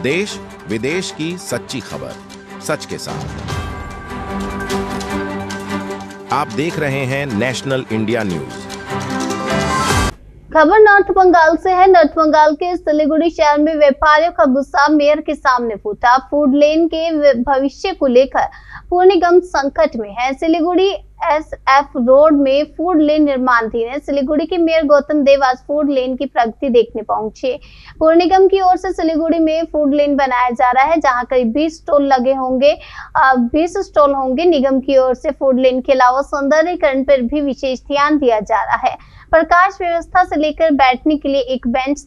देश विदेश की सच्ची खबर सच के साथ। आप देख रहे हैं नेशनल इंडिया न्यूज। खबर नॉर्थ बंगाल से है। नॉर्थ बंगाल के सिलीगुड़ी शहर में व्यापारियों का गुस्सा मेयर के सामने फूटा। फूड लेन के भविष्य को लेकर पुर निगम संकट में है। सिलीगुड़ी SF रोड में फूड लेन निर्माणाधीन है। सिलीगुड़ी के मेयर गौतम देव आज फूड लेन की प्रगति देखने पहुंचे। पुर निगम की ओर से सिलीगुड़ी में फूड लेन बनाया जा रहा है, जहां करीब 20 स्टॉल लगे होंगे। 20 स्टॉल होंगे। निगम की ओर से फूड लेन के अलावा सौंदर्यीकरण पर भी विशेष ध्यान दिया जा रहा है। प्रकाश व्यवस्था से लेकर बैठने के लिए बेंच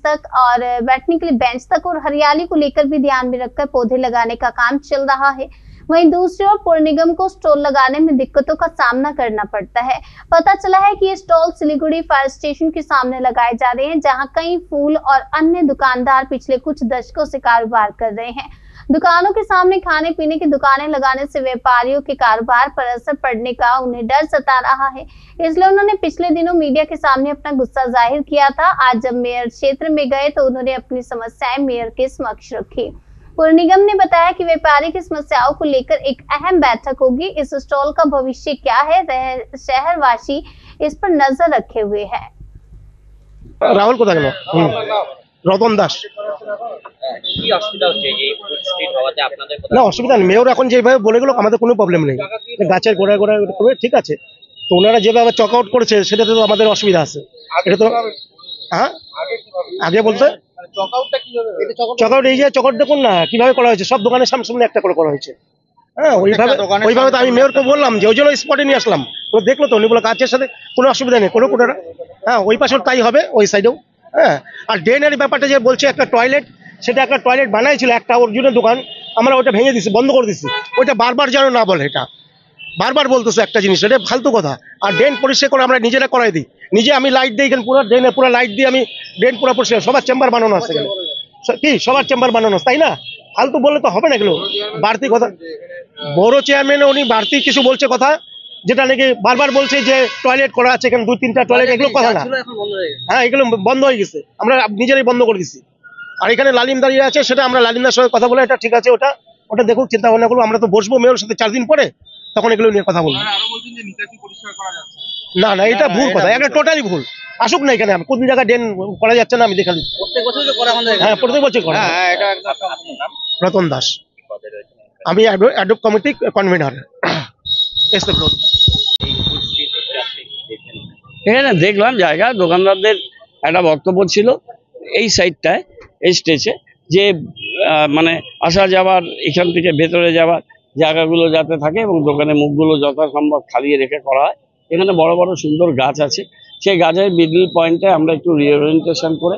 तक और हरियाली को लेकर भी ध्यान में रखकर पौधे लगाने का काम चल रहा है। वहीं दूसरी ओर पुर निगम को स्टॉल लगाने में दिक्कतों का सामना करना पड़ता है। पता चला है कि ये स्टॉल सिलीगुड़ी फायर स्टेशन के सामने लगाए जा रहे हैं, जहां कई फूल और अन्य दुकानदार पिछले कुछ दशकों से कारोबार कर रहे हैं। दुकानों के सामने खाने पीने की दुकानें लगाने से व्यापारियों के कारोबार पर असर पड़ने का उन्हें डर सता रहा है। इसलिए उन्होंने पिछले दिनों मीडिया के सामने अपना गुस्सा जाहिर किया था। आज जब मेयर क्षेत्र में गए तो उन्होंने अपनी समस्याएं मेयर के समक्ष रखी। पुर निगम ने बताया कि व्यापारी की समस्याओं को लेकर एक अहम बैठक होगी। इस स्टॉल का भविष्य क्या है, शहरवासी इस पर नजर रखे हुए हैं। राहुल को রতন দাস। না অসুবিধা নেই, মেয়র এখন যেভাবে বলে গেল আমাদের কোনো প্রবলেম নেই। গাছের গোড়ায় গোড়ায় করে ঠিক আছে, তো ওনারা যেভাবে চক আউট করেছে সেটাতে তো আমাদের অসুবিধা আছে। এটা তো হ্যাঁ আগে বলতে চক আউট এই যে চক আউট দেখুন না কিভাবে করা হয়েছে, সব দোকানের সামনে একটা করে করা হয়েছে। হ্যাঁ ওইভাবে তো আমি মেয়রকে বললাম যে ওই জন্য স্পটে নিয়ে আসলাম। ও দেখলো তো, উনি বলে কাজের সাথে কোনো অসুবিধা নেই কোনো কোনোটা। হ্যাঁ ওই পাশেও তাই হবে, ওই সাইডেও। হ্যাঁ আর ড্রেনের ব্যাপারটা যে বলছে একটা টয়লেট, সেটা একটা টয়লেট বানাইছিল একটা অর্জুনের দোকান, আমরা ওটা ভেঙে দিচ্ছি, বন্ধ করে দিচ্ছি। ওইটা বারবার যেন না বলে, এটা বারবার বলতেছে একটা জিনিস, এটা ফালতু কথা। আর ড্রেন পরিষ্কার করে আমরা নিজেরা করাই দিই, নিজে আমি লাইট দিই এখানে, পুরো ড্রেনে পুরো লাইট দিয়ে আমি ড্রেন পুরো পরিষ্কার। সবার চেম্বার বানানো আছে এখানে, কি সবার চেম্বার বানানো আছে, তাই না? ফালতু বললে তো হবে না এগুলো, বাড়তি কথা। বড় চেয়ারম্যান উনি বাড়তি কিছু বলছে কথা, যেটা নাকি বারবার বলছে যে টয়লেট করা আছে এখানে 2-3টা টয়লেট, এগুলো কথা না। হ্যাঁ এগুলো বন্ধ হয়ে গেছে, আমরা নিজেরাই বন্ধ করে দিচ্ছি। আর এখানে লালিম দাঁড়িয়ে আছে, সেটা আমরা লালিমদার সঙ্গে কথা বলে এটা ঠিক আছে, ওটা দেখুক, চিন্তা ভাবনা করবো। আমরা তো বসবো মেয়রের সাথে 4 দিন পরে, তখন এগুলো নিয়ে কথা বলবো। না না এটা ভুল কথা, এটা টোটালি ভুল। আসুক না এখানে, কোন জায়গায় ড্রেন করা যাচ্ছে না আমি দেখালি। হ্যাঁ প্রত্যেক বছর করা। রতন দাস, আমি অ্যাডপ কমিটি কনভেনার। এখানে দেখলাম জায়গা, দোকানদারদের একটা বক্তব্য ছিল এই সাইডটায়, এই স্টেজে, যে মানে আসা যাওয়ার, এখান থেকে ভেতরে যাওয়ার জায়গাগুলো যাতে থাকে এবং দোকানের মুখগুলো যথাসম্ভব খালিয়ে রেখে করা হয়। এখানে বড় বড় সুন্দর গাছ আছে, সেই গাছের মিডল পয়েন্টে আমরা একটু রিওরিয়েন্টেশন করে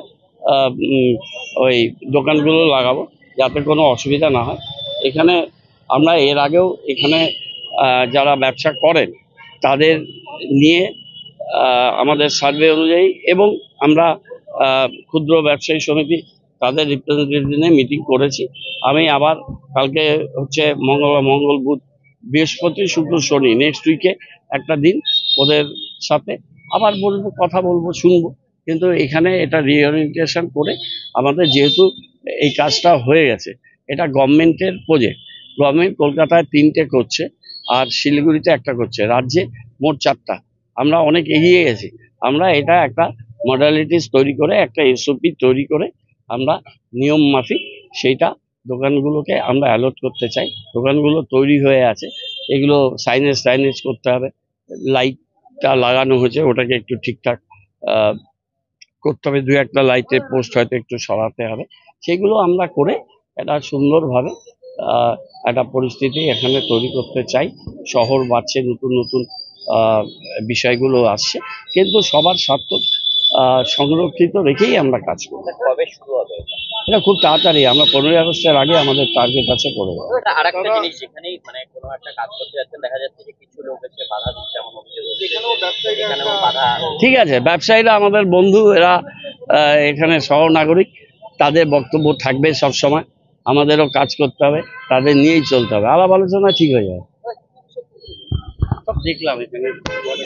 ওই দোকানগুলো লাগাবো, যাতে কোনো অসুবিধা না হয়। এখানে আমরা এর আগেও এখানে যারা ব্যবসা করেন তাদের নিয়ে আমাদের সার্ভে অনুযায়ী, এবং আমরা ক্ষুদ্র ব্যবসায়ী সমিতি তাদের রিপ্রেজেন্টেটিভ নিয়ে মিটিং করেছি। আমি আবার কালকে হচ্ছে মঙ্গল বুধ বৃহস্পতি শুক্র শনি নেক্সট উইকে একটা দিন ওদের সাথে আবার বলবো, কথা বলবো, শুনবো। কিন্তু এখানে এটা রিওরিয়েন্টেশন করে আমাদের, যেহেতু এই কাজটা হয়ে গেছে, এটা গভর্নমেন্টের প্রজেক্ট। গভর্নমেন্ট কলকাতায় 3টে করছে আর শিলিগুড়িতে একটা করছে, রাজ্যে মোট 4টা। আমরা অনেক এগিয়ে গেছি। আমরা এটা একটা মডালিটিস তৈরি করে, একটা SOP তৈরি করে আমরা নিয়ম মাফিক সেইটা দোকানগুলোকে আমরা অ্যালট করতে চাই। দোকানগুলো তৈরি হয়ে আছে, এগুলো সাইনেজ করতে হবে। লাইটটা লাগানো হয়েছে, ওটাকে একটু ঠিকঠাক করতে হবে। 2-1টা লাইটের পোস্ট হয়তো একটু সরাতে হবে। সেগুলো আমরা করে একটা সুন্দরভাবে একটা পরিস্থিতি এখানে তৈরি করতে চাই। শহর বাড়ছে, নতুন নতুন বিষয়গুলো আসছে, কিন্তু সবার স্বার্থ সংরক্ষিত রেখেই আমরা কাজ করব। কবে শুরু হবে এটা? খুব তাড়াতাড়ি, আমরা 15ই আগস্টের আগে আমাদের টার্গেট আছে করে দেবো। আরেকটা জিনিস, যেখানেই মানে কোনো একটা কাজ করতে যাচ্ছেন দেখা যাচ্ছে যে কিছু লোক এসে বাধা দিচ্ছে, এমন অভিযোগ হচ্ছে। ঠিক আছে, ব্যবসায়ীরা আমাদের বন্ধু, এরা এখানে সহনাগরিক, তাদের বক্তব্য থাকবে সব সময়। আমাদেরও কাজ করতে হবে, তাদের নিয়েই চলতে হবে। আলাপ আলোচনা ঠিক হয়ে যাবে। সব দেখলাম এখানে।